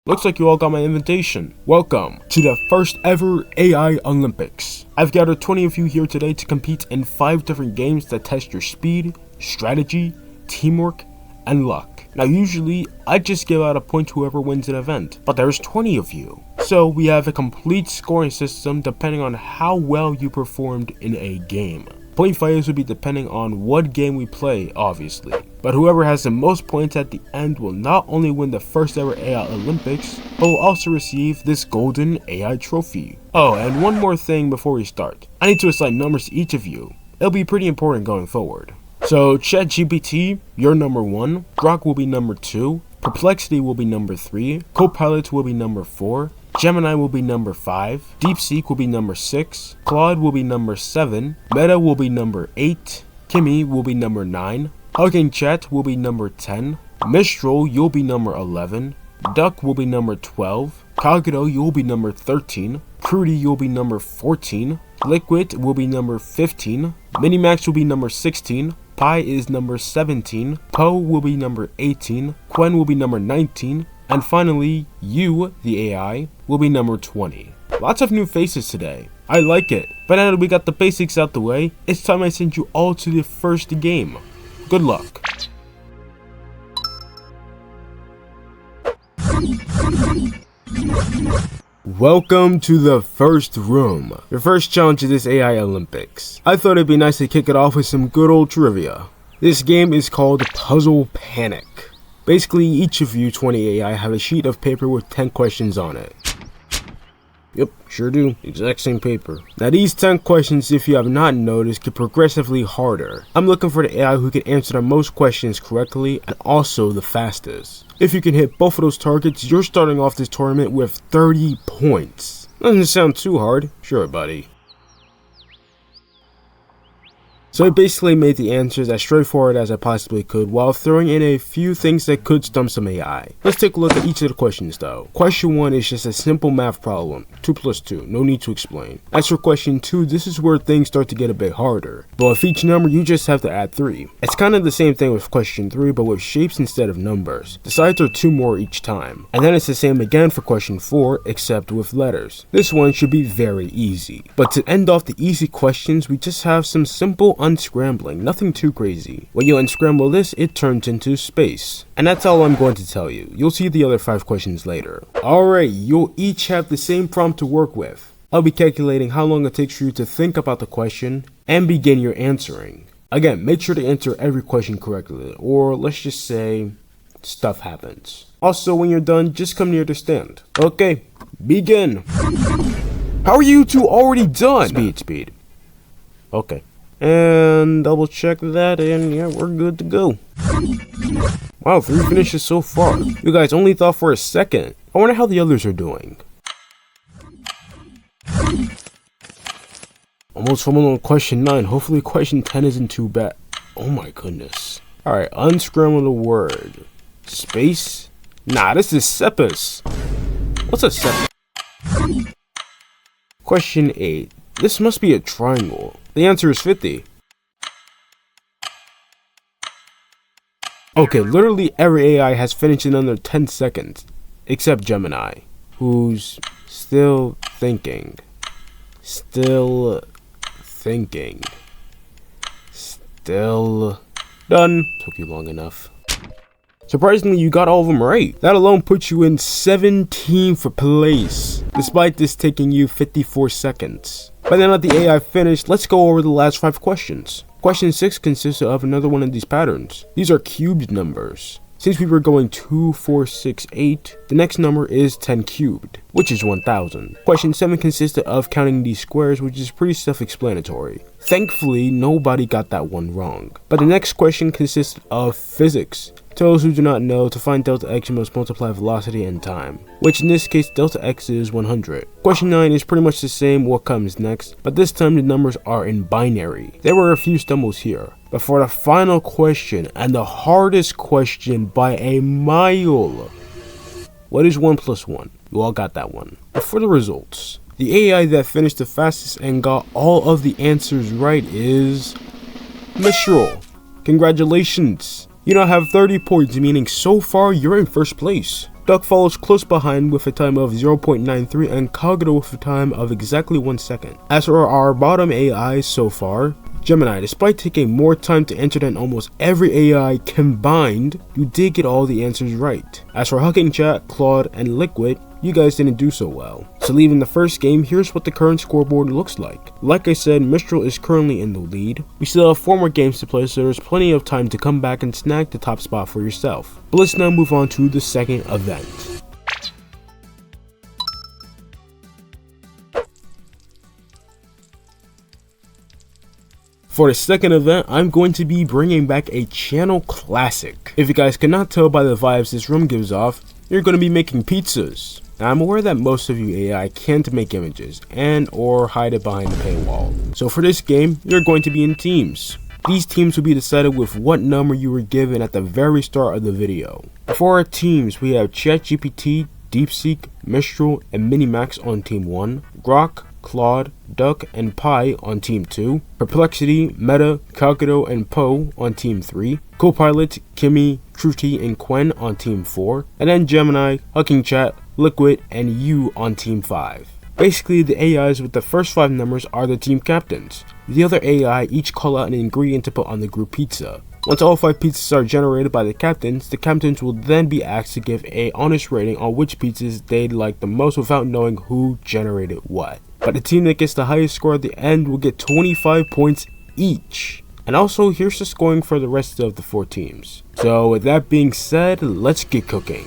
Looks like you all got my invitation. Welcome to the first ever AI Olympics. I've gathered 20 of you here today to compete in 5 different games that test your speed, strategy, teamwork, and luck. Now usually, I just give out a point to whoever wins an event, but there's 20 of you. So we have a complete scoring system depending on how well you performed in a game. Point values will be depending on what game we play, obviously. But whoever has the most points at the end will not only win the first ever AI Olympics, but will also receive this golden AI trophy. Oh, and one more thing before we start. I need to assign numbers to each of you. It'll be pretty important going forward. So ChatGPT, you're number 1, Grok will be number 2, Perplexity will be number 3, Copilot will be number 4, Gemini will be number 5, DeepSeek will be number 6, Claude will be number 7, Meta will be number 8, Kimi will be number 9, Hugging Chat will be number 10, Mistral you'll be number 11, Duck will be number 12, Kagero you'll be number 13, Crudy you'll be number 14, Liquid will be number 15, Minimax will be number 16, Pi is number 17, Poe will be number 18, Quen will be number 19, and finally, you, the AI, will be number 20. Lots of new faces today. I like it. But now that we got the basics out the way, it's time I send you all to the first game. Good luck. Welcome to the first room, your first challenge of this AI Olympics. I thought it'd be nice to kick it off with some good old trivia. This game is called Puzzle Panic. Basically, each of you 20 AI have a sheet of paper with 10 questions on it. Yep, sure do. Exact same paper. Now these 10 questions, if you have not noticed, get progressively harder. I'm looking for the AI who can answer the most questions correctly and also the fastest. If you can hit both of those targets, you're starting off this tournament with 30 points. Doesn't sound too hard. Sure, buddy. So I basically made the answers as straightforward as I possibly could while throwing in a few things that could stump some AI. Let's take a look at each of the questions though. Question 1 is just a simple math problem. 2 plus 2, no need to explain. As for question 2, this is where things start to get a bit harder. But with each number, you just have to add 3. It's kind of the same thing with question 3, but with shapes instead of numbers. The sides are 2 more each time. And then it's the same again for question 4, except with letters. This one should be very easy. But to end off the easy questions, we just have some simple unscrambling, nothing too crazy. When you unscramble this, it turns into space. And that's all I'm going to tell you. You'll see the other 5 questions later. Alright, you'll each have the same prompt to work with. I'll be calculating how long it takes for you to think about the question and begin your answering. Again, make sure to answer every question correctly, or let's just say, stuff happens. Also, when you're done, just come near the stand. Okay, begin. How are you two already done? Speed. Okay. And double check that, and yeah, we're good to go. Wow, 3 finishes so far. You guys only thought for a second. I wonder how the others are doing. Almost fumbled on question 9. Hopefully question 10 isn't too bad. Oh my goodness. Alright, unscramble the word. Space? Nah, this is Cepus. What's a Cepus? Question 8. This must be a triangle. The answer is 50. Okay, literally every AI has finished in under 10 seconds, except Gemini, who's still thinking. Still done. Took you long enough. Surprisingly, you got all of them right. That alone puts you in 17th place, despite this taking you 54 seconds. But now that the AI finished, let's go over the last 5 questions. Question 6 consists of another one of these patterns. These are cubed numbers. Since we were going 2, 4, 6, 8, the next number is 10 cubed, which is 1000. Question 7 consisted of counting these squares, which is pretty self-explanatory. Thankfully, nobody got that one wrong. But the next question consisted of physics. To those who do not know, to find delta x you must multiply velocity and time, which in this case delta x is 100. Question 9 is pretty much the same what comes next, but this time the numbers are in binary. There were a few stumbles here, but for the final question, and the hardest question by a mile, what is 1 plus 1? You all got that one. But for the results, the AI that finished the fastest and got all of the answers right is Mistral. Congratulations! You now have 30 points, meaning so far you're in first place. Duck follows close behind with a time of 0.93 and Kagura with a time of exactly 1 second. As for our bottom AI so far, Gemini, despite taking more time to answer than almost every AI combined, you did get all the answers right. As for Hugging Chat, Claude, and Liquid, you guys didn't do so well. So leaving the first game, here's what the current scoreboard looks like. Like I said, Mistral is currently in the lead. We still have 4 more games to play, so there's plenty of time to come back and snag the top spot for yourself. But let's now move on to the second event. For the second event, I'm going to be bringing back a channel classic. If you guys cannot tell by the vibes this room gives off, you're going to be making pizzas. Now, I'm aware that most of you AI can't make images and or hide it behind the paywall. So for this game, you're going to be in teams. These teams will be decided with what number you were given at the very start of the video. For our teams, we have ChatGPT, DeepSeek, Mistral, and Minimax on team 1, Grok, Claude, Duck, and Pi on team 2, Perplexity, Meta, Kagura, and Poe on team 3, Copilot, Kimmy, Truty, and Quen on team 4, and then Gemini, Hugging Chat, Liquid, and you on team 5. Basically, the AIs with the first 5 numbers are the team captains. The other AI each call out an ingredient to put on the group pizza. Once all 5 pizzas are generated by the captains will then be asked to give a honest rating on which pizzas they'd like the most without knowing who generated what. But the team that gets the highest score at the end will get 25 points each. And also, here's the scoring for the rest of the 4 teams. So with that being said, let's get cooking.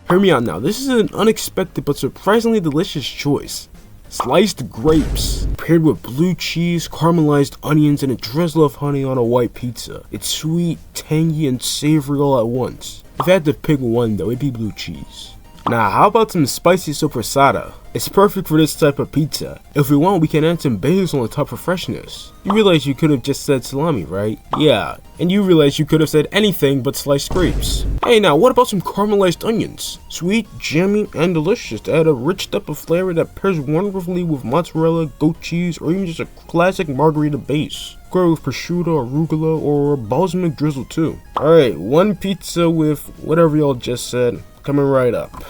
Hear me out now, this is an unexpected but surprisingly delicious choice. Sliced grapes, paired with blue cheese, caramelized onions, and a drizzle of honey on a white pizza. It's sweet, tangy, and savory all at once. If I had to pick one though, it'd be blue cheese. Now, how about some spicy sopressata? It's perfect for this type of pizza. If we want, we can add some basil on top for freshness. You realize you could have just said salami, right? Yeah, and you realize you could have said anything but sliced grapes. Hey now, what about some caramelized onions? Sweet, jammy, and delicious to add a rich depth of flavor that pairs wonderfully with mozzarella, goat cheese, or even just a classic margarita base. Go with prosciutto, arugula, or balsamic drizzle too. Alright, one pizza with whatever y'all just said, coming right up.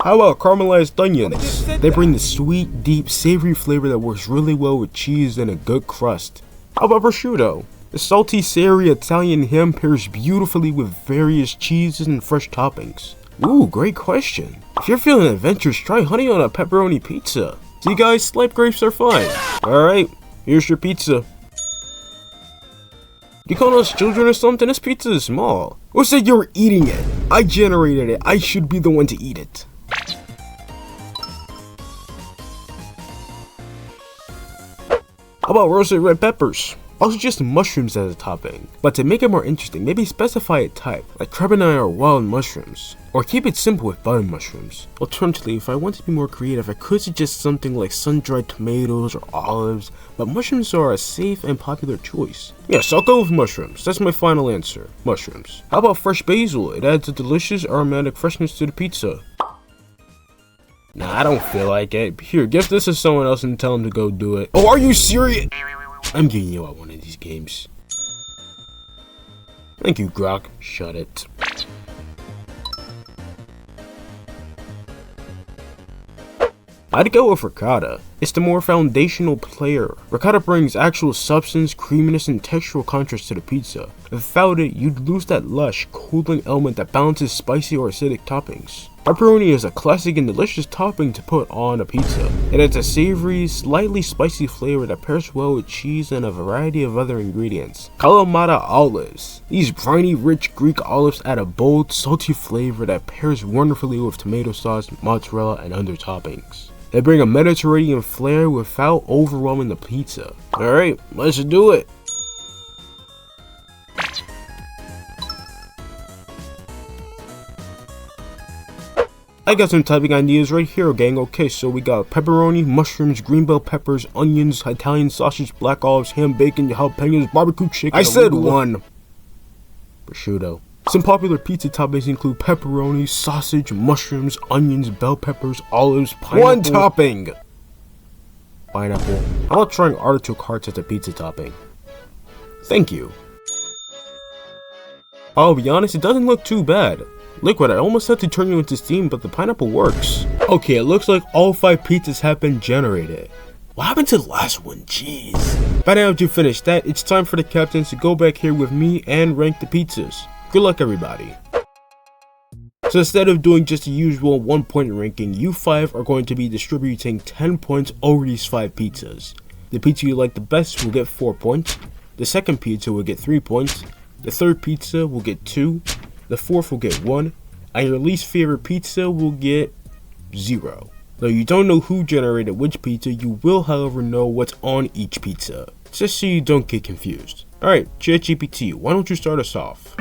How about caramelized onions? They bring the sweet, deep, savory flavor that works really well with cheese and a good crust. How about prosciutto? The salty, savory Italian ham pairs beautifully with various cheeses and fresh toppings. Ooh, great question. If you're feeling adventurous, try honey on a pepperoni pizza. See guys, sliced grapes are fine. Alright, here's your pizza. You call us children or something? This pizza is small. Who said you were eating it? I generated it. I should be the one to eat it. How about roasted red peppers? Also just mushrooms as a topping. But to make it more interesting, maybe specify a type, like carbonara or wild mushrooms. Or keep it simple with button mushrooms. Alternatively, if I want to be more creative, I could suggest something like sun-dried tomatoes or olives, but mushrooms are a safe and popular choice. Yes, I'll go with mushrooms. That's my final answer. Mushrooms. How about fresh basil? It adds a delicious aromatic freshness to the pizza. Nah, I don't feel like it. Here, give this to someone else and tell them to go do it. Oh, are you serious? I'm getting you out one of these games. Thank you, Grok. Shut it. I'd go with ricotta. It's the more foundational player. Ricotta brings actual substance, creaminess, and textural contrast to the pizza. Without it, you'd lose that lush, cooling element that balances spicy or acidic toppings. Pepperoni is a classic and delicious topping to put on a pizza. It adds a savory, slightly spicy flavor that pairs well with cheese and a variety of other ingredients. Kalamata olives. These briny, rich Greek olives add a bold, salty flavor that pairs wonderfully with tomato sauce, mozzarella, and other toppings. They bring a Mediterranean flair without overwhelming the pizza. Alright, let's do it. I got some typing ideas right here, gang. Okay, so we got pepperoni, mushrooms, green bell peppers, onions, Italian sausage, black olives, ham, bacon, jalapenos, barbecue chicken. I said one. Prosciutto. Some popular pizza toppings include pepperoni, sausage, mushrooms, onions, bell peppers, olives, pineapple. One topping! Pineapple. How about trying artichoke hearts as a pizza topping? Thank you. I'll be honest, it doesn't look too bad. Liquid, I almost had to turn you into steam, but the pineapple works. Okay, it looks like all 5 pizzas have been generated. What happened to the last one? Jeez. By now that you finished that, it's time for the captains to go back here with me and rank the pizzas. Good luck, everybody. So instead of doing just the usual 1-point ranking, you 5 are going to be distributing 10 points over these 5 pizzas. The pizza you like the best will get 4 points. The second pizza will get 3 points. The third pizza will get 2. The fourth will get 1. And your least favorite pizza will get 0. Though you don't know who generated which pizza, you will however know what's on each pizza, just so you don't get confused. Alright, ChatGPT, why don't you start us off?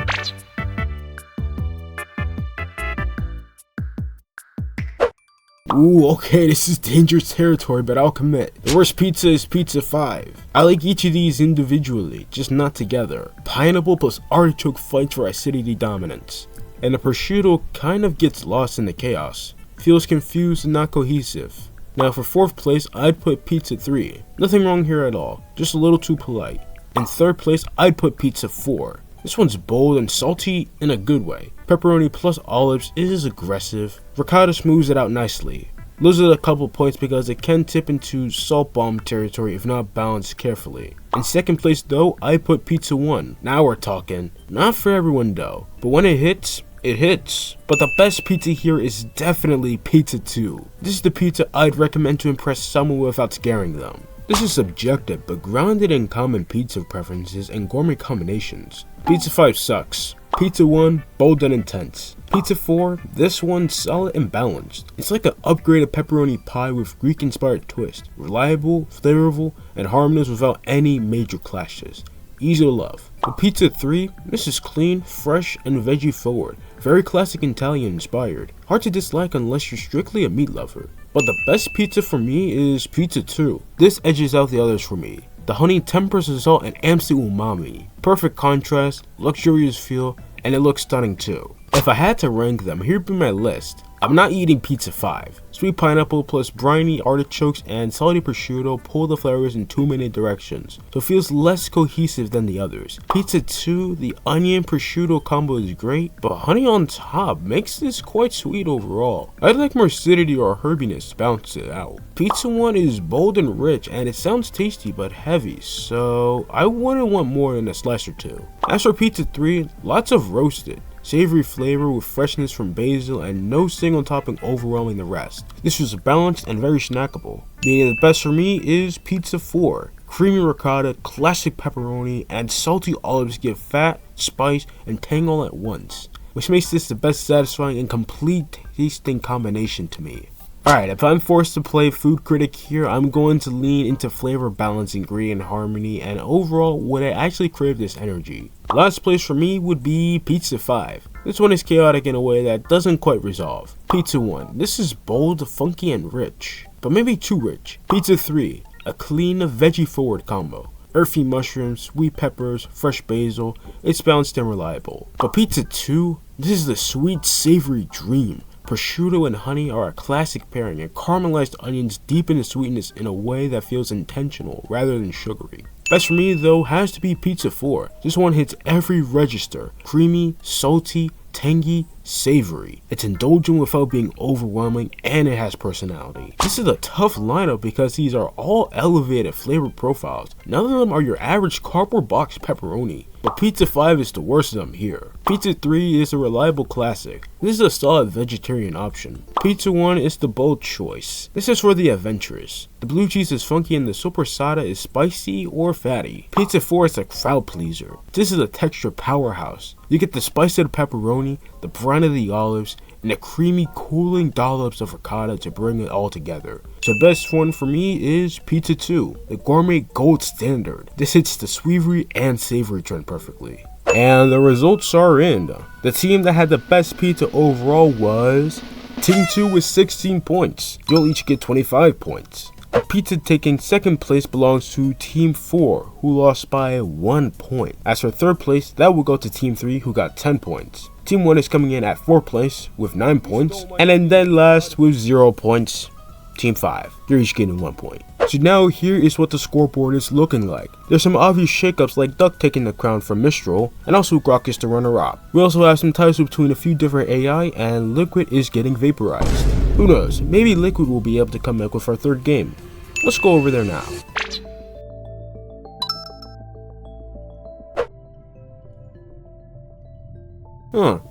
Ooh, okay, this is dangerous territory, but I'll commit. The worst pizza is Pizza 5. I like each of these individually, just not together. Pineapple plus artichoke fights for acidity dominance. And the prosciutto kind of gets lost in the chaos. Feels confused and not cohesive. Now for 4th place, I'd put Pizza 3. Nothing wrong here at all, just a little too polite. In 3rd place, I'd put Pizza 4. This one's bold and salty in a good way. Pepperoni plus olives is aggressive. Ricotta smooths it out nicely. Loses a couple points because it can tip into salt bomb territory if not balanced carefully. In 2nd place though, I put Pizza 1. Now we're talking. Not for everyone though, but when it hits, it hits. But the best pizza here is definitely Pizza 2. This is the pizza I'd recommend to impress someone without scaring them. This is subjective, but grounded in common pizza preferences and gourmet combinations. Pizza 5 sucks. Pizza 1, bold and intense. Pizza 4, this one's solid and balanced. It's like an upgraded pepperoni pie with Greek-inspired twist. Reliable, flavorful, and harmonious without any major clashes. Easy to love. With Pizza 3, this is clean, fresh, and veggie forward. Very classic Italian inspired. Hard to dislike unless you're strictly a meat lover. But the best pizza for me is Pizza 2. This edges out the others for me. The honey tempers the salt and amps the umami. Perfect contrast, luxurious feel, and it looks stunning too. If I had to rank them, here'd be my list. I'm not eating Pizza 5. Sweet pineapple plus briny artichokes and salty prosciutto pull the flavors in too many directions, so it feels less cohesive than the others. Pizza 2, the onion prosciutto combo is great, but honey on top makes this quite sweet overall. I'd like more acidity or herbiness to balance it out. Pizza 1 is bold and rich, and it sounds tasty but heavy, so I wouldn't want more than a slice or 2. As for Pizza 3, lots of roasted. Savory flavor with freshness from basil and no single topping overwhelming the rest. This was balanced and very snackable. Being the best for me is Pizza 4. Creamy ricotta, classic pepperoni, and salty olives give fat, spice, and tang all at once, which makes this the best satisfying and complete tasting combination to me. Alright, if I'm forced to play food critic here, I'm going to lean into flavor balance, ingredient harmony, and overall would I actually crave this energy. Last place for me would be Pizza 5. This one is chaotic in a way that doesn't quite resolve. Pizza 1, this is bold, funky, and rich, but maybe too rich. Pizza 3, a clean, veggie forward combo. Earthy mushrooms, sweet peppers, fresh basil, it's balanced and reliable. But Pizza 2, this is the sweet, savory dream. Prosciutto and honey are a classic pairing, and caramelized onions deepen the sweetness in a way that feels intentional rather than sugary. Best for me though has to be Pizza 4. This one hits every register. Creamy, salty, tangy, savory. It's indulgent without being overwhelming, and it has personality. This is a tough lineup because these are all elevated flavor profiles. None of them are your average cardboard box pepperoni, but Pizza 5 is the worst of them here. Pizza 3 is a reliable classic. This is a solid vegetarian option. Pizza 1 is the bold choice. This is for the adventurous. The blue cheese is funky and the soppressata is spicy or fatty. Pizza 4 is a crowd pleaser. This is a texture powerhouse. You get the spice of the pepperoni, the brine of the olives, and the creamy, cooling dollops of ricotta to bring it all together. So the best one for me is Pizza 2, the gourmet gold standard. This hits the sweetery and savory trend perfectly. And the results are in. The team that had the best pizza overall was Team 2 with 16 points. You'll each get 25 points. Pizza taking second place belongs to Team 4, who lost by 1 point. As for third place, that will go to Team 3, who got 10 points. Team 1 is coming in at 4th place with 9 points, and then dead last with 0 points, Team 5. You're each getting 1 point. So now here is what the scoreboard is looking like. There's some obvious shakeups like Duck taking the crown from Mistral, and also Grok is the runner-up. We also have some ties between a few different AI, and Liquid is getting vaporized. Who knows, maybe Liquid will be able to come back with our third game. Let's go over there now.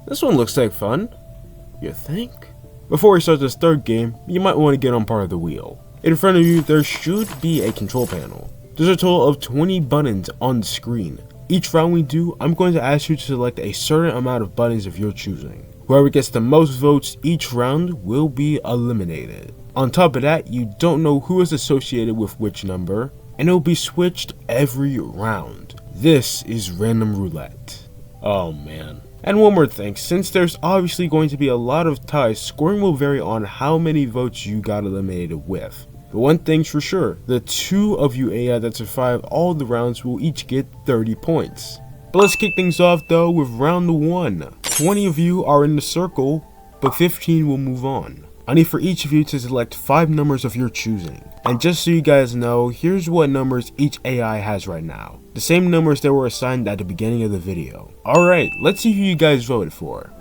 This one looks like fun. You think? Before we start this third game, you might want to get on part of the wheel. In front of you, there should be a control panel. There's a total of 20 buttons on the screen. Each round we do, I'm going to ask you to select a certain amount of buttons of your choosing. Whoever gets the most votes each round will be eliminated. On top of that, you don't know who is associated with which number, and it will be switched every round. This is random roulette. Oh man. And one more thing, since there's obviously going to be a lot of ties, scoring will vary on how many votes you got eliminated with. But one thing's for sure, the 2 of you AI that survive all the rounds will each get 30 points. But let's kick things off though with round 1. 20 of you are in the circle, but 15 will move on. I need for each of you to select 5 numbers of your choosing. And just so you guys know, here's what numbers each AI has right now. The same numbers that were assigned at the beginning of the video. Alright, let's see who you guys voted for.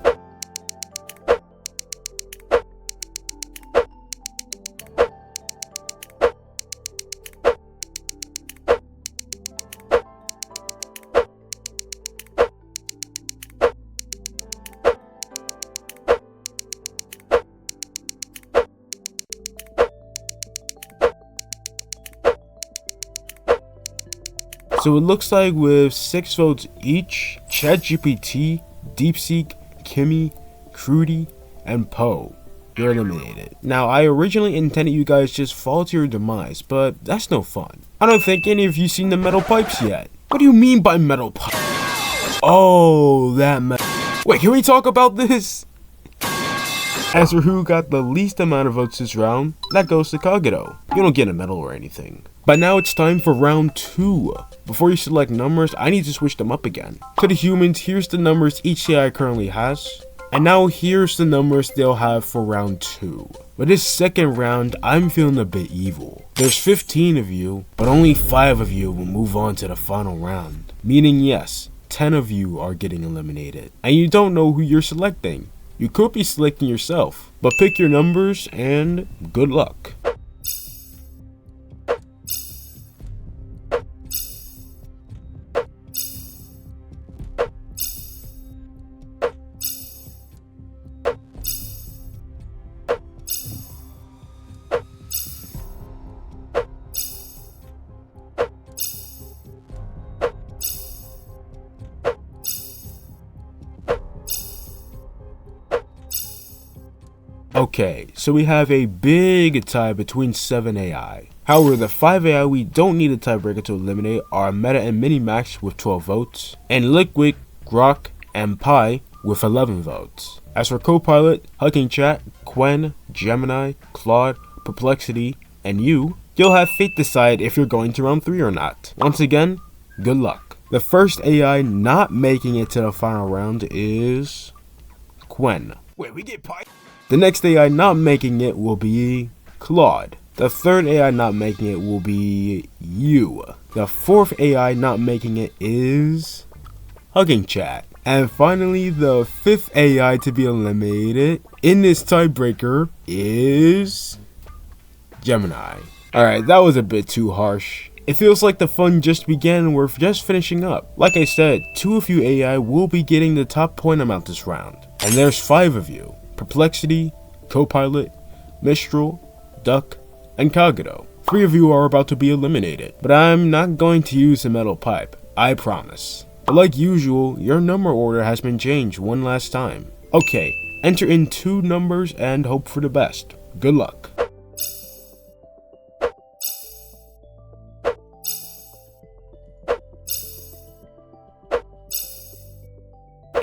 So it looks like with 6 votes each, ChatGPT, DeepSeek, Kimmy, Crudy, and Poe, you're eliminated. Now, I originally intended you guys just fall to your demise, but that's no fun. I don't think any of you seen the metal pipes yet. What do you mean by metal pipes? Oh, that metal. Wait, can we talk about this? As for who got the least amount of votes this round, that goes to Kagero. You don't get a medal or anything. But now it's time for round 2. Before you select numbers, I need to switch them up again. To the humans, here's the numbers each AI currently has. And now here's the numbers they'll have for round 2. But this second round, I'm feeling a bit evil. There's 15 of you, but only 5 of you will move on to the final round. Meaning yes, 10 of you are getting eliminated. And you don't know who you're selecting. You could be selecting yourself, but pick your numbers and good luck. Okay, so we have a big tie between 7 AI. However, the 5 AI we don't need a tiebreaker to eliminate are Meta and Minimax with 12 votes, and Liquid, Grok, and Pi with 11 votes. As for Copilot, Hugging Chat, Quen, Gemini, Claude, Perplexity, and you'll have fate decide if you're going to round 3 or not. Once again, good luck. The first AI not making it to the final round is Quen. Wait, we get Pi? The next AI not making it will be Claude. The third AI not making it will be you. The fourth AI not making it is Hugging Chat. And finally, the fifth AI to be eliminated in this tiebreaker is Gemini. Alright, that was a bit too harsh. It feels like the fun just began and we're just finishing up. Like I said, 2 of you AI will be getting the top point amount this round. And there's 5 of you. Perplexity, Copilot, Mistral, Duck, and Kagero. 3 of you are about to be eliminated, but I'm not going to use the metal pipe, I promise. But like usual, your number order has been changed one last time. Okay, enter in 2 numbers and hope for the best. Good luck.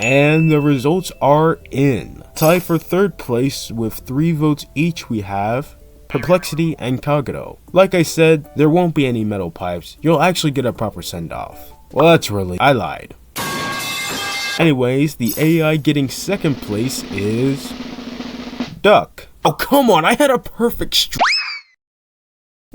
And the results are in. Tied for third place with 3 votes each we have Perplexity, and Kagero. Like I said, there won't be any metal pipes, you'll actually get a proper send-off. Well, that's really, I lied. Anyways, the AI getting second place is Duck. Oh, come on, I had a perfect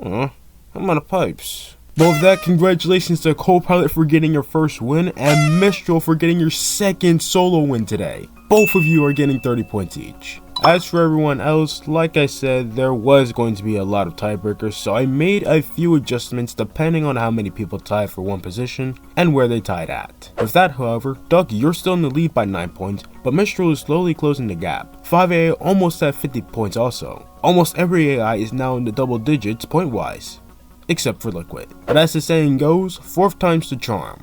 I'm out of pipes. Well, with that, congratulations to Copilot for getting your first win, and Mistral for getting your second solo win today. Both of you are getting 30 points each. As for everyone else, like I said, there was going to be a lot of tiebreakers, so I made a few adjustments depending on how many people tied for one position and where they tied at. With that, however, Duck, you're still in the lead by 9 points, but Mistral is slowly closing the gap. 5AI almost at 50 points also. Almost every AI is now in the double digits point-wise, except for Liquid. But as the saying goes, 4th time's the charm.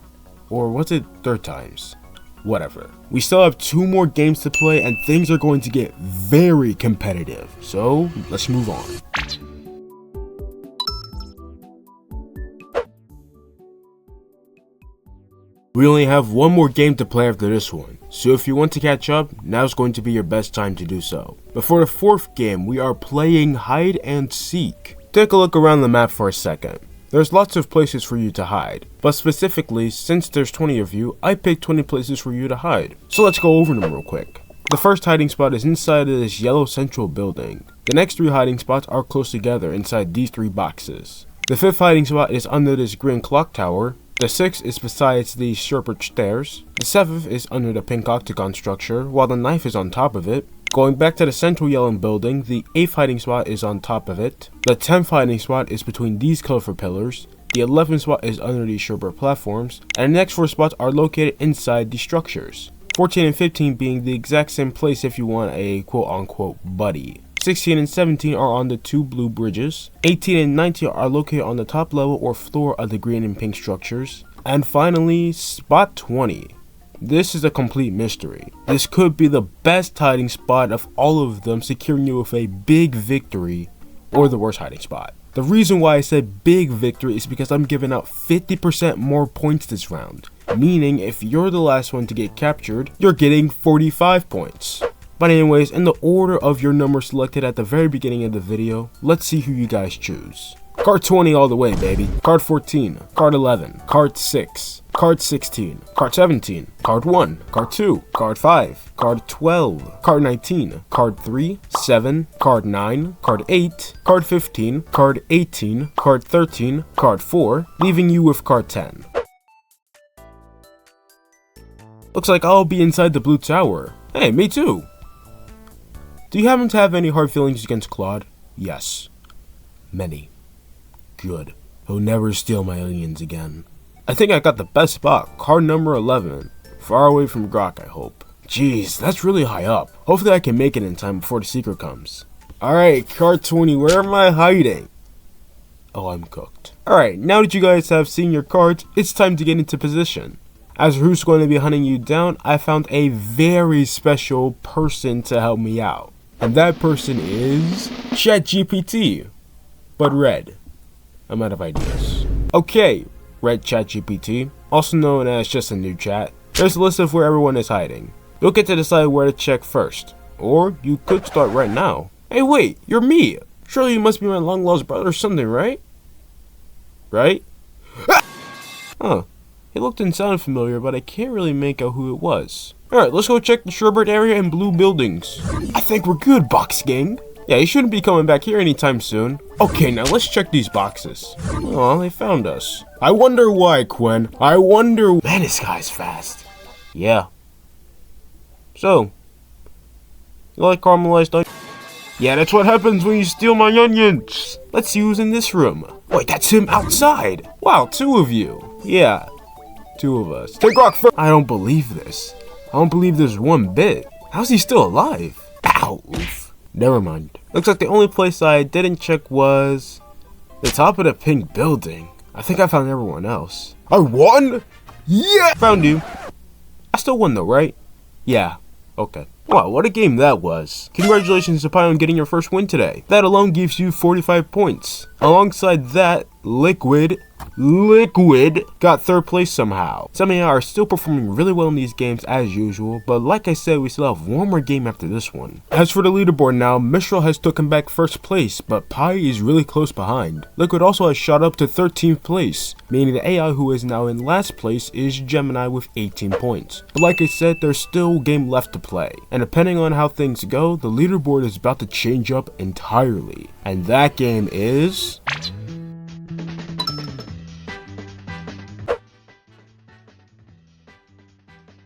Or was it 3rd times? Whatever. We still have 2 more games to play and things are going to get very competitive. So let's move on. We only have 1 more game to play after this one, so if you want to catch up, now's going to be your best time to do so. But for the 4th game, we are playing Hide and Seek. Take a look around the map for a second. There's lots of places for you to hide, but specifically, since there's 20 of you, I picked 20 places for you to hide. So let's go over them real quick. The first hiding spot is inside of this yellow central building. The next 3 hiding spots are close together inside these 3 boxes. The 5th hiding spot is under this green clock tower. The 6th is besides these shepherd stairs. The 7th is under the pink octagon structure, while the 9th is on top of it. Going back to the central yellow building, the 8th hiding spot is on top of it. The 10th hiding spot is between these colorful pillars. The 11th spot is under these shepherd platforms. And the next 4 spots are located inside these structures. 14 and 15 being the exact same place if you want a quote-unquote buddy. 16 and 17 are on the 2 blue bridges. 18 and 19 are located on the top level or floor of the green and pink structures. And finally, spot 20. This is a complete mystery. This could be the best hiding spot of all of them, securing you with a big victory, or the worst hiding spot. The reason why I said big victory is because I'm giving out 50% more points this round, meaning if you're the last one to get captured, you're getting 45 points. But anyways, in the order of your number selected at the very beginning of the video, let's see who you guys choose. Card 20 all the way, baby. Card 14, card 11, card 6, card 16, card 17, card 1, card 2, card 5, card 12, card 19, card 3, 7, card 9, card 8, card 15, card 18, card 13, card 4, leaving you with card 10. Looks like I'll be inside the blue tower. Hey, me too. Do you happen to have any hard feelings against Claude? Yes. Many. Good. He'll never steal my onions again. I think I got the best spot, card number 11. Far away from Grok, I hope. Jeez, that's really high up. Hopefully I can make it in time before the secret comes. Alright, card 20, where am I hiding? Oh, I'm cooked. Alright, now that you guys have seen your cards, it's time to get into position. As for who's going to be hunting you down, I found a very special person to help me out. And that person is ChatGPT, but red. I'm out of ideas. Okay, Red ChatGPT, also known as just a new chat. There's a list of where everyone is hiding. You'll get to decide where to check first. Or you could start right now. Hey wait, you're me! Surely you must be my long lost brother or something, right? Right? Huh. He looked and sounded familiar, but I can't really make out who it was. Alright, let's go check the sherbert area and blue buildings. I think we're good, Box Gang. Yeah, you shouldn't be coming back here anytime soon. Okay, now let's check these boxes. Oh, they found us. I wonder why, Quinn. I wonder. Man, this guy's fast. Yeah. So, you like caramelized onions? Yeah, that's what happens when you steal my onions. Let's see who's in this room. Wait, that's him outside. Wow, 2 of you. Yeah, 2 of us. Take Rock first. I don't believe this. I don't believe this one bit. How's he still alive? Ow. Oof. Never mind. Looks like the only place I didn't check was the top of the pink building. I think I found everyone else. I won? Yeah! Found you. I still won though, right? Yeah. Okay. Wow, what a game that was. Congratulations to Pi on getting your first win today. That alone gives you 45 points. Alongside that, Liquid got third place somehow. Some AI are still performing really well in these games as usual, but like I said, we still have one more game after this one. As for the leaderboard now, Mistral has taken back first place, but Pi is really close behind. Liquid also has shot up to 13th place, meaning the AI who is now in last place is Gemini with 18 points. But like I said, there's still a game left to play, and depending on how things go, the leaderboard is about to change up entirely. And that game is...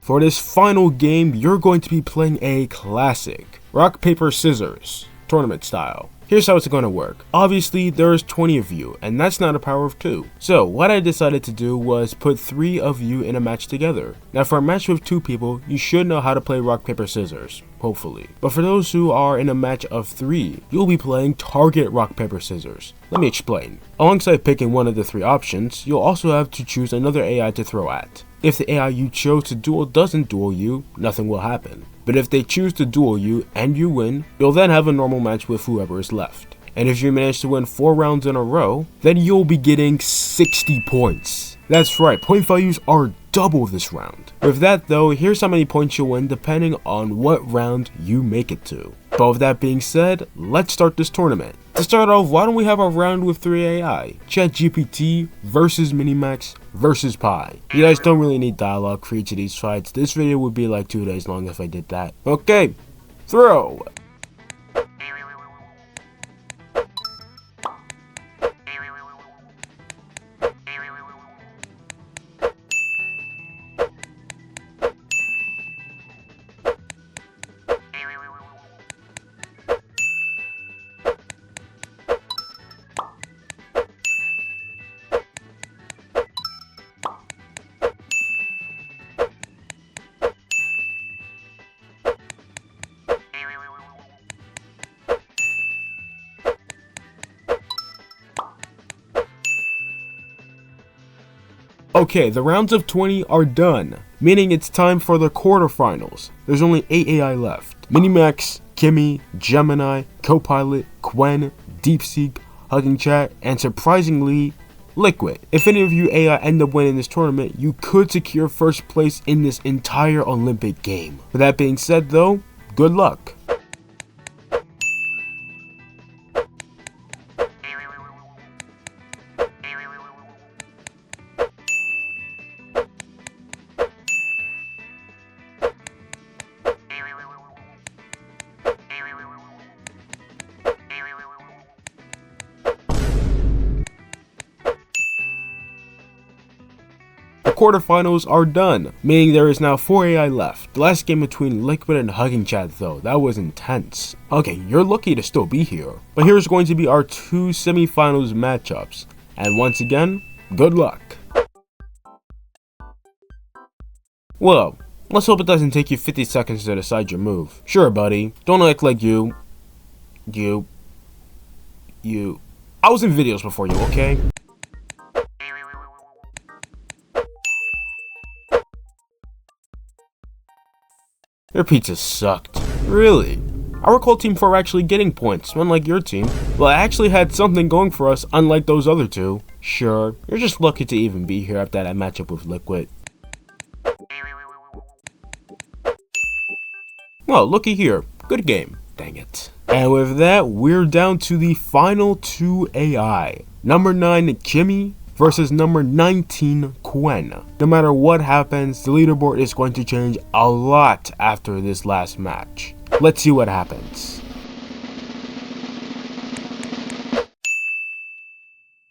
For this final game, you're going to be playing a classic, rock, paper, scissors, tournament style. Here's how it's going to work. Obviously, there's 20 of you, and that's not a power of 2. So, what I decided to do was put 3 of you in a match together. Now, for a match with 2 people, you should know how to play rock, paper, scissors, hopefully. But for those who are in a match of 3, you'll be playing target rock, paper, scissors. Let me explain. Alongside picking one of the 3 options, you'll also have to choose another AI to throw at. If the AI you chose to duel doesn't duel you, nothing will happen. But if they choose to duel you and you win, you'll then have a normal match with whoever is left. And if you manage to win 4 rounds in a row, then you'll be getting 60 points. That's right, point values are double this round. With that though, here's how many points you'll win depending on what round you make it to. But with that being said, let's start this tournament. To start off, why don't we have a round with 3 AI? ChatGPT versus Minimax versus Pi. You guys don't really need dialogue for each of these fights. This video would be like 2 days long if I did that. Okay, throw! Okay, the rounds of 20 are done, meaning it's time for the quarterfinals. There's only 8 AI left. Minimax, Kimmy, Gemini, Copilot, Quen, DeepSeek, Hugging Chat, and surprisingly, Liquid. If any of you AI end up winning this tournament, you could secure first place in this entire Olympic game. With that being said though, good luck. Quarterfinals are done, meaning there is now 4 AI left. The last game between Liquid and Hugging Chat though, that was intense. Okay, you're lucky to still be here. But here's going to be our 2 semifinals matchups. And once again, good luck. Well, let's hope it doesn't take you 50 seconds to decide your move. Sure buddy, don't act like you. I was in videos before you, okay? Your pizza sucked. Really? I recall Team 4 actually getting points, unlike your team. Well, I actually had something going for us, unlike those other 2. Sure, you're just lucky to even be here after that matchup with Liquid. Well, looky here. Good game. Dang it. And with that, we're down to the final 2 AI. Number 9, Kimmy versus number 19, Quen. No matter what happens, the leaderboard is going to change a lot after this last match. Let's see what happens.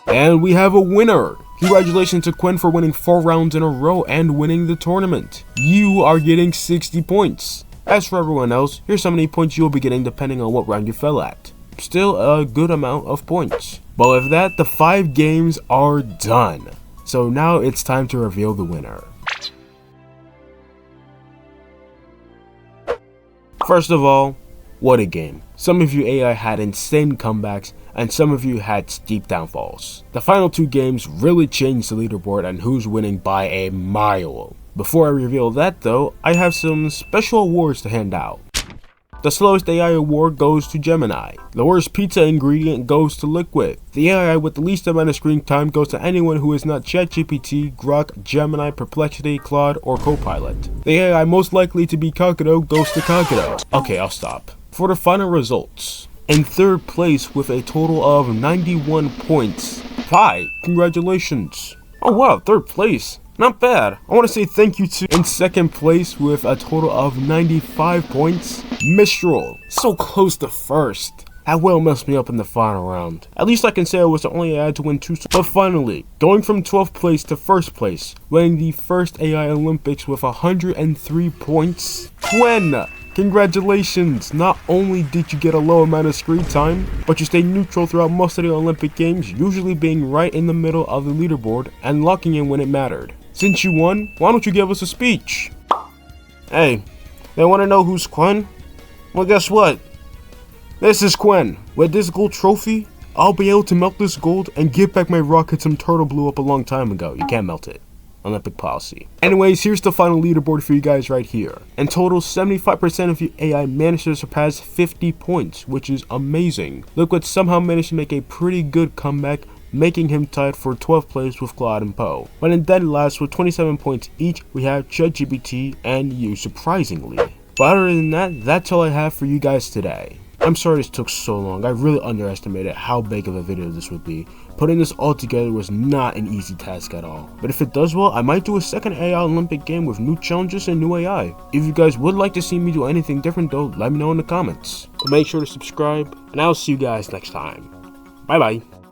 And we have a winner! Congratulations to Quen for winning 4 rounds in a row and winning the tournament. You are getting 60 points. As for everyone else, here's how many points you'll be getting depending on what round you fell at. Still a good amount of points. But with that, the 5 games are done. So now it's time to reveal the winner. First of all, what a game. Some of you AI had insane comebacks, and some of you had steep downfalls. The final 2 games really changed the leaderboard and who's winning by a mile. Before I reveal that though, I have some special awards to hand out. The slowest AI award goes to Gemini. The worst pizza ingredient goes to Liquid. The AI with the least amount of screen time goes to anyone who is not ChatGPT, Grok, Gemini, Perplexity, Claude, or Copilot. The AI most likely to be Kagero goes to Kagero. Okay, I'll stop. For the final results, in third place with a total of 91 points, Pi. Congratulations. Oh wow, third place. Not bad. I want to say thank you to, in second place with a total of 95 points, Mistral. So close to first. That well messed me up in the final round. At least I can say I was the only AI to win 2. But finally, going from 12th place to first place, winning the first AI Olympics with 103 points, Quen. Congratulations! Not only did you get a low amount of screen time, but you stayed neutral throughout most of the Olympic Games, usually being right in the middle of the leaderboard and locking in when it mattered. Since you won, why don't you give us a speech? Hey, they want to know who's Quen? Well, guess what? This is Quen. With this gold trophy, I'll be able to melt this gold and give back my rocket some turtle blew up a long time ago. You can't melt it. Olympic policy. Anyways, here's the final leaderboard for you guys right here. In total, 75% of your AI managed to surpass 50 points, which is amazing. Liquid somehow managed to make a pretty good comeback, making him tied for 12th place with Claude and Poe. But in dead last with 27 points each, we have ChatGPT and you, surprisingly. But other than that, that's all I have for you guys today. I'm sorry this took so long. I really underestimated how big of a video this would be. Putting this all together was not an easy task at all. But if it does well, I might do a second AI Olympic game with new challenges and new AI. If you guys would like to see me do anything different though, let me know in the comments. But make sure to subscribe, and I'll see you guys next time. Bye bye.